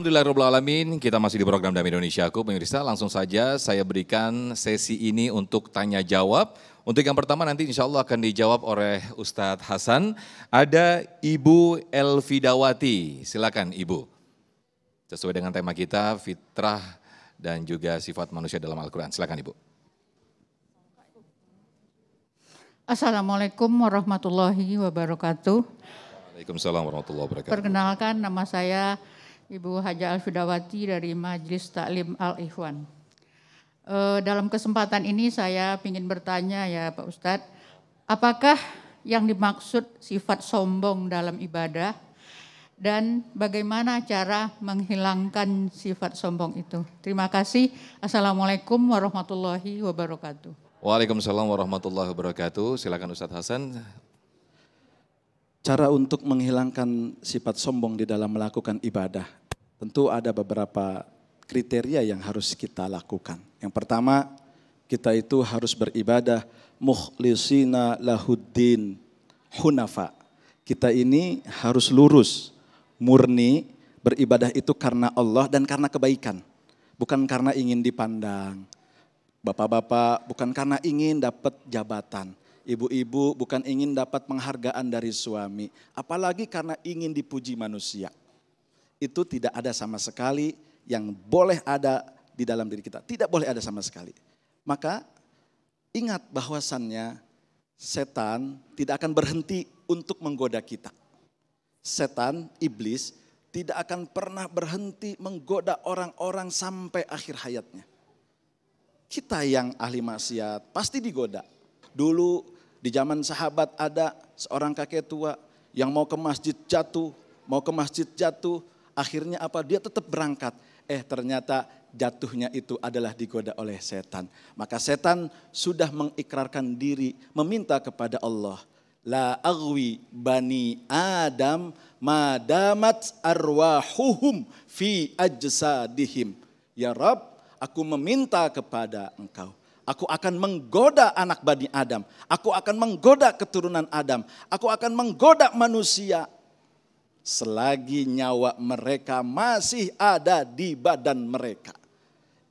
Alhamdulillahirrahmanirrahim, kita masih di program Damai Indonesiaku, pemirsa. Langsung saja saya berikan sesi ini untuk tanya jawab. Untuk yang pertama nanti insya Allah akan dijawab oleh Ustadz Hasan. Ada Ibu Elvidawati, silakan Ibu. Sesuai dengan tema kita, fitrah dan juga sifat manusia dalam Al-Quran. Silakan Ibu. Assalamualaikum warahmatullahi wabarakatuh. Waalaikumsalam warahmatullahi wabarakatuh. Perkenalkan, nama saya Ibu Haja Elvidawati dari Majelis Taklim Al-Ikhwan. Dalam kesempatan ini saya ingin bertanya ya Pak Ustadz, apakah yang dimaksud sifat sombong dalam ibadah dan bagaimana cara menghilangkan sifat sombong itu? Terima kasih. Assalamualaikum warahmatullahi wabarakatuh. Waalaikumsalam warahmatullahi wabarakatuh. Silakan Ustadz Hasan. Cara untuk menghilangkan sifat sombong di dalam melakukan ibadah, tentu ada beberapa kriteria yang harus kita lakukan. Yang pertama, kita itu harus beribadah mukhlisina lahuddin hunafa. Kita ini harus lurus, murni, beribadah itu karena Allah dan karena kebaikan. Bukan karena ingin dipandang. Bapak-bapak bukan karena ingin dapat jabatan. Ibu-ibu bukan ingin dapat penghargaan dari suami, apalagi karena ingin dipuji manusia. Itu tidak ada sama sekali yang boleh ada di dalam diri kita. Tidak boleh ada sama sekali. Maka ingat bahwasannya setan tidak akan berhenti untuk menggoda kita. Setan, iblis tidak akan pernah berhenti menggoda orang-orang sampai akhir hayatnya. Kita yang ahli maksiat pasti digoda. Dulu di zaman sahabat ada seorang kakek tua yang mau ke masjid jatuh, akhirnya apa? Dia tetap berangkat. Ternyata jatuhnya itu adalah digoda oleh setan. Maka setan sudah mengikrarkan diri, meminta kepada Allah. La aghwi bani Adam madamat arwahuhum fi ajsadihim. Ya Rabb, aku meminta kepada Engkau. Aku akan menggoda anak Bani Adam. Aku akan menggoda keturunan Adam. Aku akan menggoda manusia. Selagi nyawa mereka masih ada di badan mereka.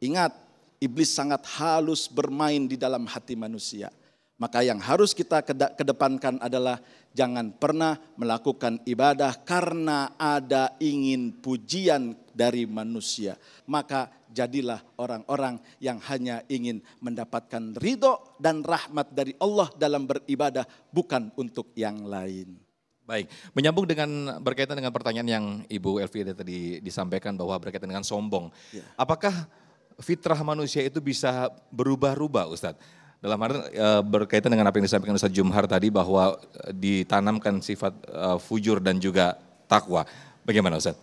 Ingat, iblis sangat halus bermain di dalam hati manusia. Maka yang harus kita kedepankan adalah jangan pernah melakukan ibadah karena ada ingin pujian dari manusia. Maka jadilah orang-orang yang hanya ingin mendapatkan ridho dan rahmat dari Allah dalam beribadah, bukan untuk yang lain. Baik, menyambung dengan berkaitan dengan pertanyaan yang Ibu Elvida tadi disampaikan bahwa berkaitan dengan sombong. Ya. Apakah fitrah manusia itu bisa berubah-ubah Ustadz? Dalam arti berkaitan dengan apa yang disampaikan Ustadz Jumhar tadi bahwa ditanamkan sifat fujur dan juga takwa. Bagaimana Ustadz?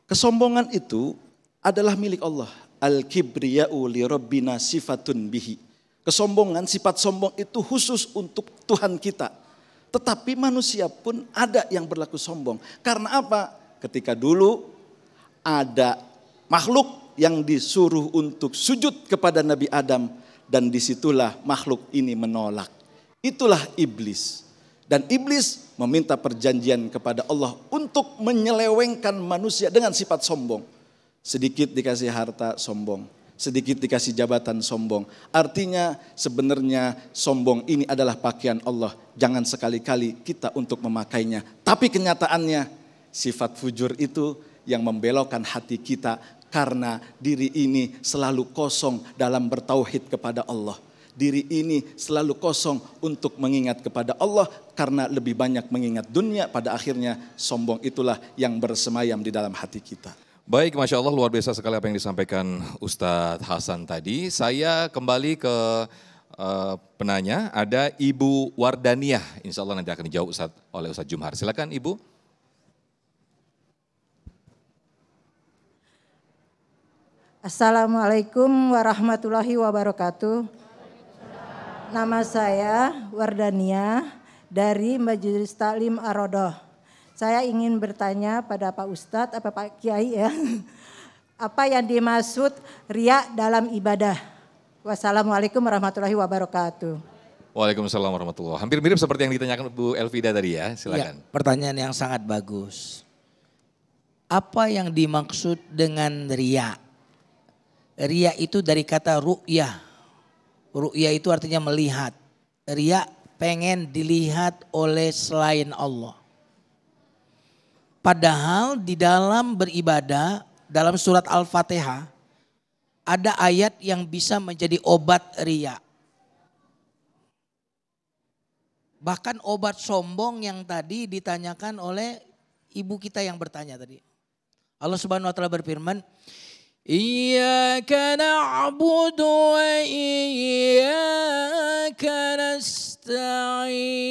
Kesombongan itu adalah milik Allah. Al-kibriya'u li rabbina sifatun bihi. Kesombongan, sifat sombong itu khusus untuk Tuhan kita. Tetapi manusia pun ada yang berlaku sombong. Karena apa? Ketika dulu ada makhluk yang disuruh untuk sujud kepada Nabi Adam. Dan disitulah makhluk ini menolak. Itulah iblis. Dan iblis meminta perjanjian kepada Allah untuk menyelewengkan manusia dengan sifat sombong. Sedikit dikasih harta, sombong. Sedikit dikasih jabatan, sombong. Artinya sebenarnya sombong ini adalah pakaian Allah. Jangan sekali-kali kita untuk memakainya. Tapi kenyataannya sifat fujur itu yang membelokkan hati kita. Karena diri ini selalu kosong dalam bertauhid kepada Allah. Diri ini selalu kosong untuk mengingat kepada Allah. Karena lebih banyak mengingat dunia, pada akhirnya sombong itulah yang bersemayam di dalam hati kita. Baik, Masya Allah luar biasa sekali apa yang disampaikan Ustadz Hasan tadi. Saya kembali ke penanya, ada Ibu Wardaniah. Insya Allah nanti akan dijawab oleh Ustadz Jumhar. Silakan Ibu. Assalamualaikum warahmatullahi wabarakatuh. Nama saya Wardania dari Majelis Taklim Ar-Rodoh. Saya ingin bertanya pada Pak Ustadz, Pak Kiai ya. Apa yang dimaksud riya dalam ibadah? Wassalamualaikum warahmatullahi wabarakatuh. Waalaikumsalam warahmatullahi wabarakatuh. Hampir mirip seperti yang ditanyakan Bu Elvida tadi ya, silakan. Ya, pertanyaan yang sangat bagus. apa yang dimaksud dengan riya? Riya itu dari kata ru'yah. Ru'yah itu artinya melihat. Riya pengen dilihat oleh selain Allah. Padahal di dalam beribadah, dalam surat Al-Fatihah, ada ayat yang bisa menjadi obat riya. Bahkan obat sombong yang tadi ditanyakan oleh ibu kita yang bertanya tadi. Allah Subhanahu wa taala berfirman, Iyyaka na'budu wa iyyaka nasta'in.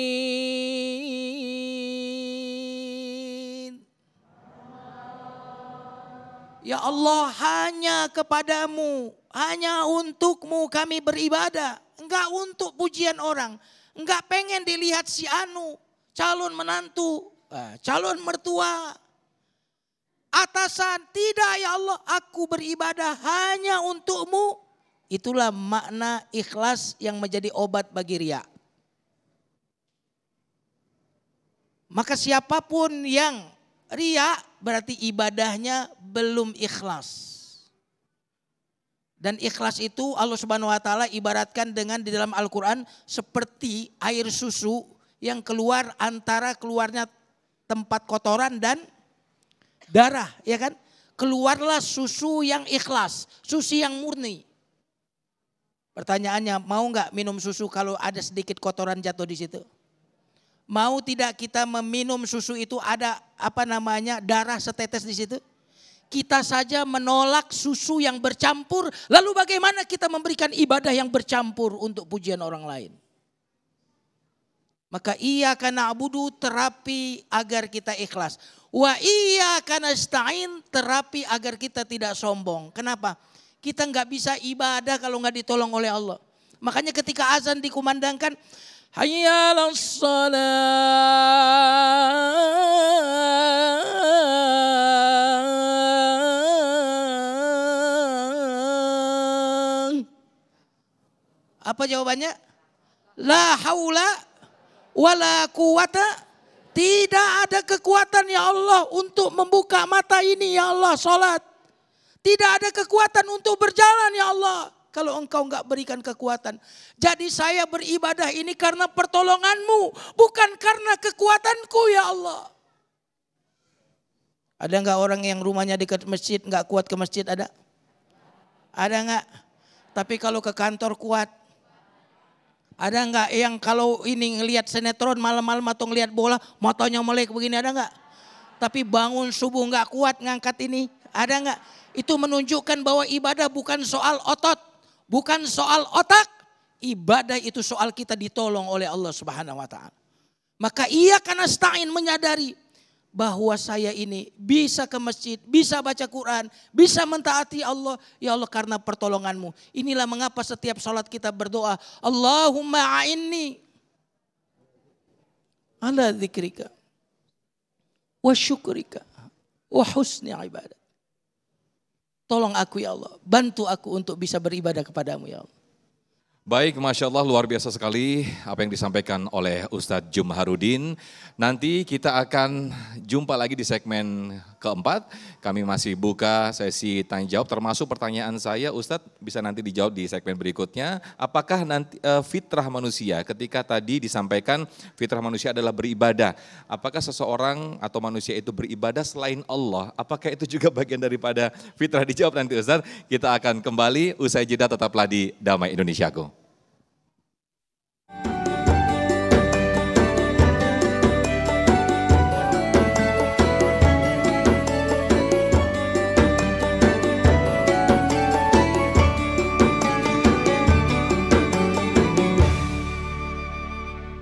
Ya Allah, hanya kepadamu, hanya untukmu kami beribadah. Enggak untuk pujian orang. Enggak pengen dilihat si anu, calon menantu, calon mertua, atasan. Tidak ya Allah, aku beribadah hanya untukmu. Itulah makna ikhlas yang menjadi obat bagi riya. Maka siapapun yang riya berarti ibadahnya belum ikhlas. Dan ikhlas itu Allah Subhanahu wa taala ibaratkan dengan di dalam Al-Quran seperti air susu yang keluar antara keluarnya tempat kotoran dan darah, ya kan? Keluarlah susu yang ikhlas, susu yang murni. Pertanyaannya, mau nggak minum susu kalau ada sedikit kotoran jatuh di situ? Mau tidak kita meminum susu itu ada darah setetes di situ? Kita saja menolak susu yang bercampur, lalu bagaimana kita memberikan ibadah yang bercampur untuk pujian orang lain? Maka iyyaka na'budu terapi agar kita ikhlas. Wa iyyaka nasta'in terapi agar kita tidak sombong. Kenapa? Kita nggak bisa ibadah kalau nggak ditolong oleh Allah. Makanya ketika azan dikumandangkan, hayya 'alas shalah. Apa jawabannya? La haula wala quwata. Tidak ada kekuatan ya Allah untuk membuka mata ini ya Allah salat. Tidak ada kekuatan untuk berjalan ya Allah kalau engkau enggak berikan kekuatan. Jadi saya beribadah ini karena pertolonganmu, bukan karena kekuatanku ya Allah. Ada enggak orang yang rumahnya dekat masjid enggak kuat ke masjid, ada? Ada enggak? Tapi kalau ke kantor kuat. Ada enggak yang kalau ini ngelihat sinetron malam-malam atau ngelihat bola matanya melek begini, ada enggak? Tapi bangun subuh enggak kuat ngangkat ini, ada enggak? Itu menunjukkan bahwa ibadah bukan soal otot, bukan soal otak. Ibadah itu soal kita ditolong oleh Allah Subhanahu wa taala. Maka iyyaka nasta'in menyadari bahwa saya ini bisa ke masjid, bisa baca Quran, bisa mentaati Allah. Ya Allah karena pertolonganmu. Inilah mengapa setiap salat kita berdoa, Allahumma a'inni ala dzikrika wa syukrika wa husni ibadah. Tolong aku ya Allah, bantu aku untuk bisa beribadah kepadamu ya Allah. Baik, Masya Allah luar biasa sekali apa yang disampaikan oleh Ustadz Jumharudin. Nanti kita akan jumpa lagi di segmen keempat. Kami masih buka sesi tanya jawab termasuk pertanyaan saya Ustadz bisa nanti dijawab di segmen berikutnya. Apakah nanti fitrah manusia ketika tadi disampaikan fitrah manusia adalah beribadah. Apakah seseorang atau manusia itu beribadah selain Allah? Apakah itu juga bagian daripada fitrah? Dijawab nanti Ustadz. Kita akan kembali usai jeda, tetaplah di Damai Indonesiaku.